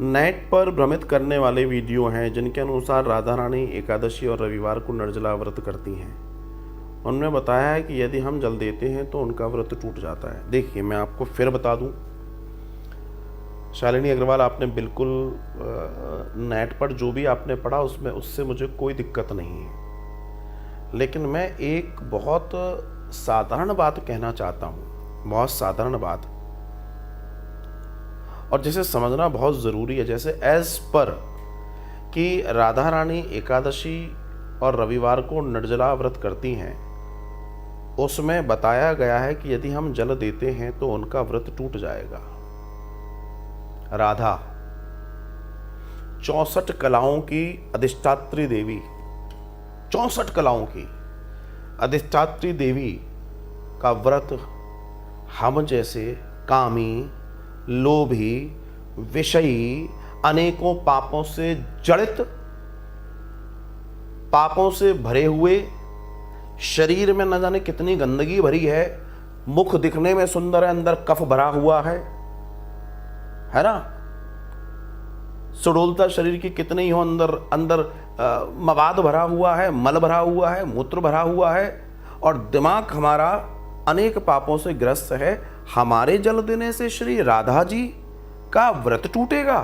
Net पर भ्रमित करने वाले वीडियो हैं जिनके अनुसार राधा रानी एकादशी और रविवार को निर्जला व्रत करती हैं। उनमें बताया है कि यदि हम जल देते हैं तो उनका व्रत टूट जाता है। देखिए, मैं आपको फिर बता दूं, शालिनी अग्रवाल, आपने बिल्कुल नेट पर जो भी आपने पढ़ा उससे मुझे कोई दिक्कत नहीं है, लेकिन मैं एक बहुत साधारण बात कहना चाहता हूँ, बहुत साधारण बात, और जिसे समझना बहुत ज़रूरी है। जैसे एज पर कि राधा रानी एकादशी और रविवार को निर्जला व्रत करती हैं, उसमें बताया गया है कि यदि हम जल देते हैं तो उनका व्रत टूट जाएगा। राधा 64 कलाओं की अधिष्ठात्री देवी, 64 कलाओं की अधिष्ठात्री देवी का व्रत हम जैसे कामी, लोभी, विषयी, अनेकों पापों से जड़ित, पापों से भरे हुए, शरीर में न जाने कितनी गंदगी भरी है, मुख दिखने में सुंदर है, अंदर कफ भरा हुआ है ना, सुडोलता शरीर की कितनी हो, अंदर मवाद भरा हुआ है, मल भरा हुआ है, मूत्र भरा हुआ है, और दिमाग हमारा अनेक पापों से ग्रस्त है। हमारे जल देने से श्री राधा जी का व्रत टूटेगा?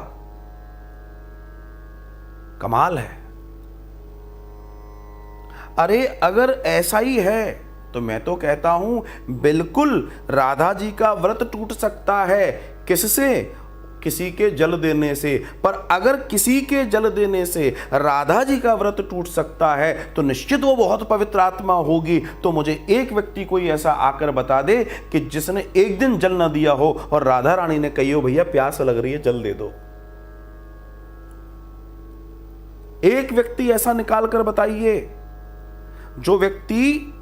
कमाल है। अरे अगर ऐसा ही है तो मैं तो कहता हूं बिल्कुल राधा जी का व्रत टूट सकता है। किससे? किसी के जल देने से। पर अगर किसी के जल देने से राधा जी का व्रत टूट सकता है तो निश्चित वो बहुत पवित्र आत्मा होगी। तो मुझे एक व्यक्ति कोई ऐसा आकर बता दे कि जिसने एक दिन जल न दिया हो और राधा रानी ने कही हो भैया प्यास लग रही है जल दे दो। एक व्यक्ति ऐसा निकाल कर बताइए जो व्यक्ति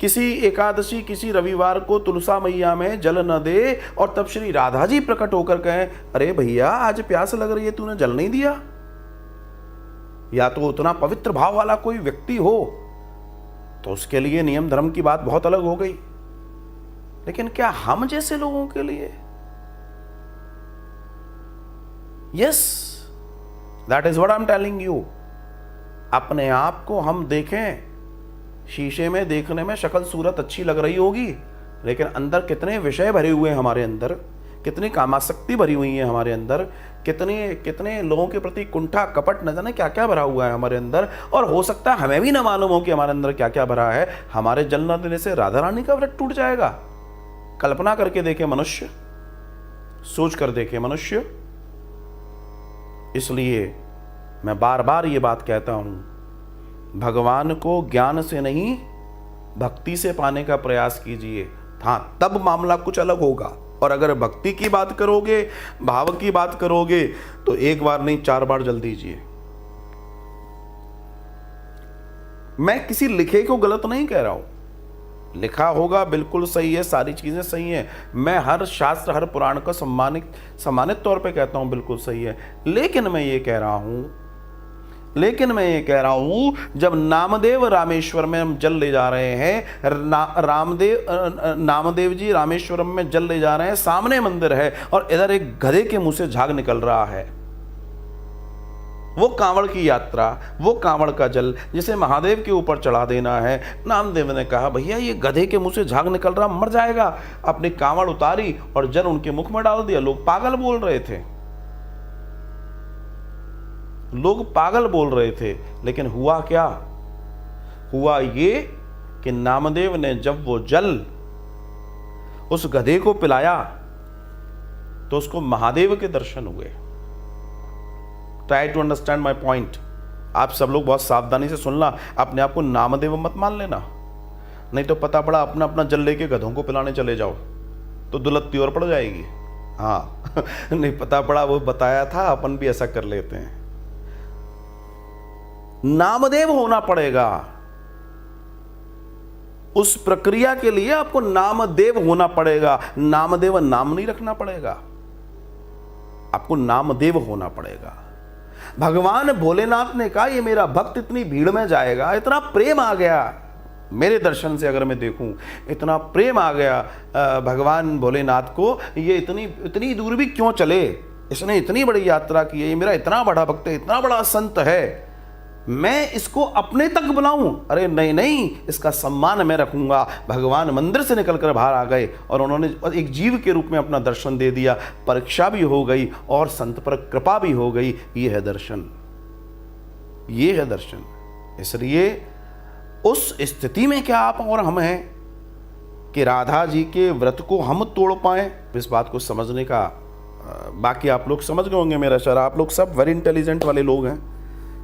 किसी एकादशी, किसी रविवार को तुलसा मैया में जल न दे और तब श्री राधा जी प्रकट होकर कहें अरे भैया आज प्यास लग रही है तूने जल नहीं दिया। या तो उतना पवित्र भाव वाला कोई व्यक्ति हो तो उसके लिए नियम धर्म की बात बहुत अलग हो गई, लेकिन क्या हम जैसे लोगों के लिए? Yes, that is what I am telling you. अपने आप को हम देखें, शीशे में देखने में शक्ल सूरत अच्छी लग रही होगी, लेकिन अंदर कितने विषय भरे हुए हैं हमारे अंदर, कितनी कामासक्ति भरी हुई है हमारे अंदर, कितने लोगों के प्रति कुंठा, कपट, न जाने क्या क्या भरा हुआ है हमारे अंदर। और हो सकता है हमें भी ना मालूम हो कि हमारे अंदर क्या क्या भरा है। हमारे जल न देने से राधा रानी का व्रत टूट जाएगा? कल्पना करके देखे मनुष्य, सोच कर देखे मनुष्य। इसलिए मैं बार बार ये बात कहता हूं, भगवान को ज्ञान से नहीं भक्ति से पाने का प्रयास कीजिए। हाँ, तब मामला कुछ अलग होगा। और अगर भक्ति की बात करोगे, भाव की बात करोगे तो एक बार नहीं 4 बार जल दीजिए। मैं किसी लिखे को गलत नहीं कह रहा हूं, लिखा होगा बिल्कुल सही है, सारी चीजें सही हैं। मैं हर शास्त्र, हर पुराण को सम्मानित तौर पे कहता हूं बिल्कुल सही है। लेकिन मैं ये कह रहा हूं जब नामदेव रामेश्वर में हम जल ले जा रहे हैं, नामदेव जी रामेश्वरम में जल ले जा रहे हैं, सामने मंदिर है और इधर एक गधे के मुंह से झाग निकल रहा है। वो कांवड़ की यात्रा, वो कांवड़ का जल जिसे महादेव के ऊपर चढ़ा देना है। नामदेव ने कहा भैया ये गधे के मुंह से झाग निकल रहा, मर जाएगा। अपनी कांवड़ उतारी और जल उनके मुख में डाल दिया। लोग पागल बोल रहे थे, लेकिन हुआ क्या? हुआ ये कि नामदेव ने जब वो जल उस गधे को पिलाया तो उसको महादेव के दर्शन हुए। Try to understand my point. आप सब लोग बहुत सावधानी से सुनना, अपने आप को नामदेव मत मान लेना, नहीं तो पता पड़ा अपना अपना जल लेके गधों को पिलाने चले जाओ तो दुलत्ती और पड़ जाएगी। हाँ नहीं पता पड़ा वो बताया था, अपन भी ऐसा कर लेते हैं। नामदेव होना पड़ेगा। उस प्रक्रिया के लिए आपको नामदेव होना पड़ेगा। नामदेव नाम नहीं रखना पड़ेगा, आपको नामदेव होना पड़ेगा। भगवान भोलेनाथ ने कहा ये मेरा भक्त इतनी भीड़ में जाएगा, इतना प्रेम आ गया मेरे दर्शन से, अगर मैं देखूं इतना प्रेम आ गया भगवान भोलेनाथ को, ये इतनी दूर भी क्यों चले, इसने इतनी बड़ी यात्रा की है, ये मेरा इतना बड़ा भक्त है, इतना बड़ा संत है, मैं इसको अपने तक बुलाऊं? अरे नहीं नहीं, इसका सम्मान मैं रखूंगा। भगवान मंदिर से निकलकर बाहर आ गए और उन्होंने एक जीव के रूप में अपना दर्शन दे दिया। परीक्षा भी हो गई और संत पर कृपा भी हो गई। ये है दर्शन, ये है दर्शन। इसलिए उस स्थिति में क्या आप और हम हैं कि राधा जी के व्रत को हम तोड़ पाएं? इस बात को समझने का बाकी आप लोग समझ गए होंगे मेरा शर, आप लोग सब वेरी इंटेलिजेंट वाले लोग हैं।